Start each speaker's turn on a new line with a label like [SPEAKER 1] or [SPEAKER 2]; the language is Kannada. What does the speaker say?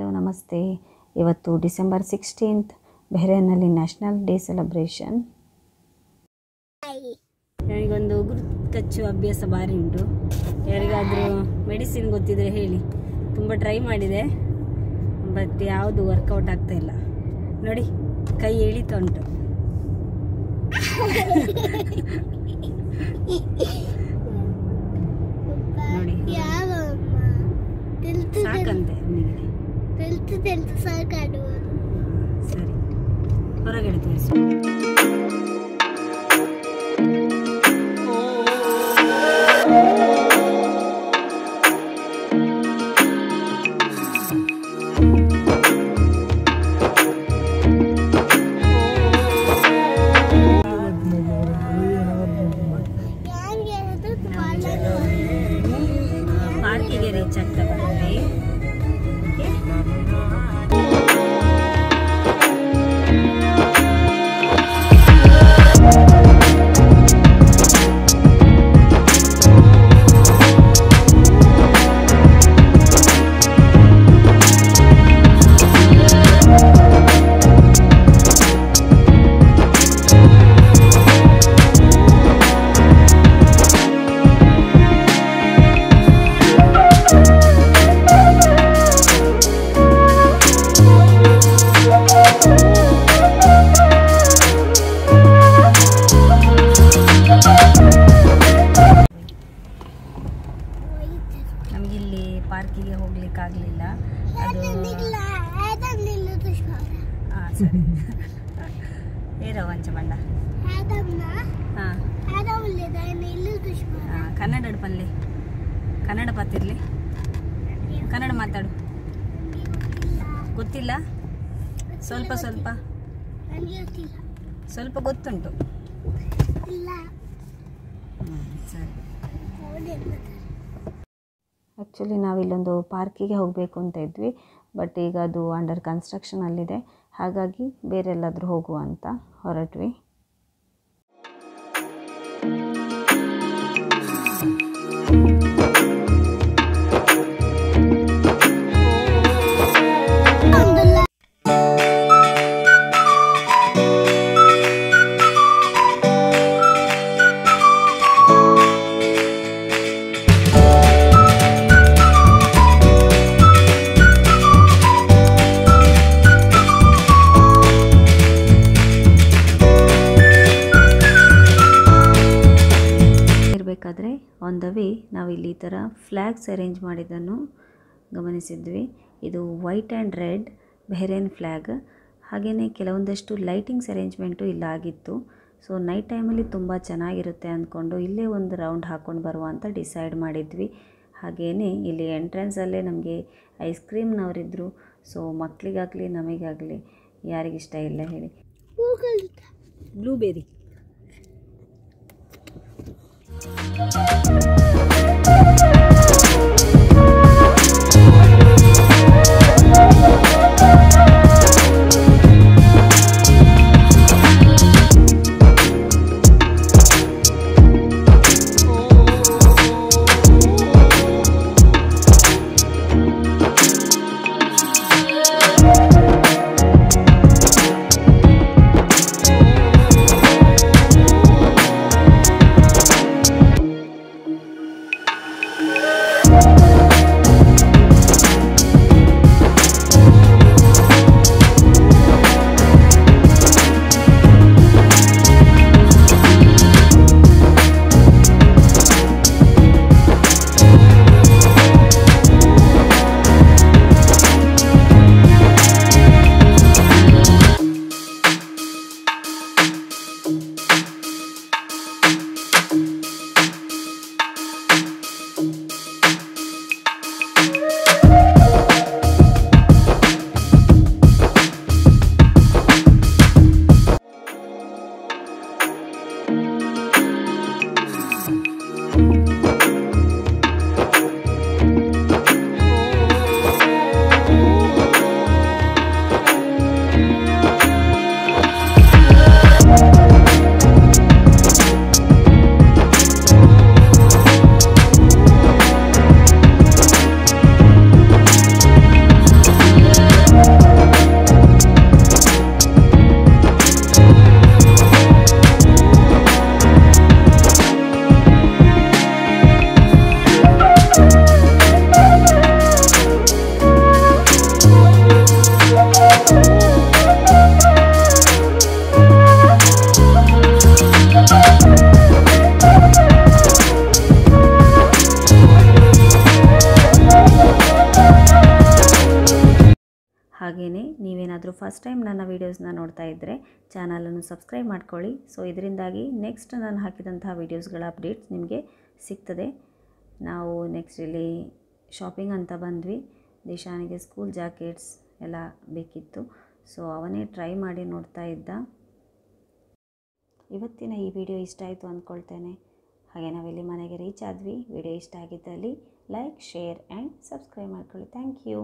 [SPEAKER 1] ಹಲೋ ನಮಸ್ತೆ. ಇವತ್ತು ಡಿಸೆಂಬರ್ 16th ಬಹ್ರೇನ್ನಲ್ಲಿ ನ್ಯಾಷನಲ್ ಡೇ ಸೆಲೆಬ್ರೇಷನ್. ನನಗೊಂದು ಉಗುರು ಕಚ್ಚುವ ಅಭ್ಯಾಸ ಭಾರಿ ಉಂಟು. ಯಾರಿಗಾದರೂ ಮೆಡಿಸಿನ್ ಗೊತ್ತಿದ್ರೆ ಹೇಳಿ. ತುಂಬ ಟ್ರೈ ಮಾಡಿದೆ, ಬಟ್ ಯಾವುದು ವರ್ಕೌಟ್ ಆಗ್ತಾ ಇಲ್ಲ. ನೋಡಿ, ಕೈ ಎಳಿತಾ ಉಂಟು. ನೋಡಿ, ಸಾಕಂತೆ ಸರಿ, ಹೊರಗಡೆ ತೋರಿಸಿ. ಪಾರ್ಕಿಗೆ ರೀಚ್ ಆಗ್ತಾ ಬಂದ್ವಿ. ನಮಗಿಲ್ಲಿ ಪಾರ್ಕಿಗೆ ಹೋಗ್ಲಿಕ್ಕಾಗಲಿಲ್ಲ. ಅದು ಸರಿ ಏರೋ ವಂಚ ಬಂಡ. ಹಾಂ, ಕನ್ನಡ ಪಲ್ಲೆ, ಕನ್ನಡ ಪತ್ತಿರ್ಲಿ, ಕನ್ನಡ ಮಾತಾಡು. ಗೊತ್ತಿಲ್ಲ? ಸ್ವಲ್ಪ ಸ್ವಲ್ಪ ಸ್ವಲ್ಪ ಗೊತ್ತುಂಟು. ಸರಿ. ಆ್ಯಕ್ಚುಲಿ ನಾವಿಲ್ಲೊಂದು ಪಾರ್ಕಿಗೆ ಹೋಗಬೇಕು ಅಂತ ಇದ್ವಿ, ಬಟ್ ಈಗ ಅದು ಅಂಡರ್ ಕನ್ಸ್ಟ್ರಕ್ಷನಲ್ಲಿದೆ. ಹಾಗಾಗಿ ಬೇರೆಲ್ಲಾದರೂ ಹೋಗುವ ಅಂತ ಹೊರಟ್ವಿ. ಬೇಕಾದರೆ ಆನ್ ದ ವೇ ನಾವಿಲ್ಲಿ ಈ ಥರ ಫ್ಲ್ಯಾಗ್ಸ್ ಅರೇಂಜ್ ಮಾಡಿದ್ದನ್ನು ಗಮನಿಸಿದ್ವಿ. ಇದು white and red Bahrain flag. ಹಾಗೆಯೇ ಕೆಲವೊಂದಷ್ಟು ಲೈಟಿಂಗ್ಸ್ ಅರೇಂಜ್ಮೆಂಟು ಇಲ್ಲಾಗಿತ್ತು. ಸೊ ನೈಟ್ ಟೈಮಲ್ಲಿ ತುಂಬ ಚೆನ್ನಾಗಿರುತ್ತೆ ಅಂದ್ಕೊಂಡು ಇಲ್ಲೇ ಒಂದು ರೌಂಡ್ ಹಾಕ್ಕೊಂಡು ಬರುವ ಅಂತ ಡಿಸೈಡ್ ಮಾಡಿದ್ವಿ. ಹಾಗೆಯೇ ಇಲ್ಲಿ ಎಂಟ್ರೆನ್ಸಲ್ಲೇ ನಮಗೆ ಐಸ್ ಕ್ರೀಮ್ನವರಿದ್ದರು. ಸೊ ಮಕ್ಕಳಿಗಾಗಲಿ ನಮಗಾಗಲಿ ಯಾರಿಗಿಷ್ಟ ಇಲ್ಲ ಹೇಳಿ. ಬ್ಲೂಬೆರಿ ಫಸ್ಟ್ ಟೈಮ್ ನನ್ನ ವೀಡಿಯೋಸ್ನ ನೋಡ್ತಾ ಇದ್ದರೆ ಚಾನಲನ್ನು ಸಬ್ಸ್ಕ್ರೈಬ್ ಮಾಡ್ಕೊಳ್ಳಿ. ಸೊ ಇದರಿಂದಾಗಿ ನೆಕ್ಸ್ಟ್ ನಾನು ಹಾಕಿದಂತಹ ವೀಡಿಯೋಸ್ಗಳ ಅಪ್ಡೇಟ್ಸ್ ನಿಮಗೆ ಸಿಗ್ತದೆ. ನಾವು ನೆಕ್ಸ್ಟ್ ಇಲ್ಲಿ ಶಾಪಿಂಗ್ ಅಂತ ಬಂದ್ವಿ. ದಿಶಾನಿಗೆ ಸ್ಕೂಲ್ ಜಾಕೆಟ್ಸ್ ಎಲ್ಲ ಬೇಕಿತ್ತು, ಸೊ ಅವನೇ ಟ್ರೈ ಮಾಡಿ ನೋಡ್ತಾ ಇದ್ದ. ಇವತ್ತಿನ ಈ ವಿಡಿಯೋ ಇಷ್ಟ ಆಯಿತು ಅಂದ್ಕೊಳ್ತೇನೆ. ಹಾಗೆ ನಾವಿಲ್ಲಿ ಮನೆಗೆ ರೀಚ್ ಆದ್ವಿ. ವಿಡಿಯೋ ಇಷ್ಟ ಆಗಿದ್ದಲ್ಲಿ ಲೈಕ್, ಶೇರ್ ಆ್ಯಂಡ್ ಸಬ್ಸ್ಕ್ರೈಬ್ ಮಾಡ್ಕೊಳ್ಳಿ. Thank you.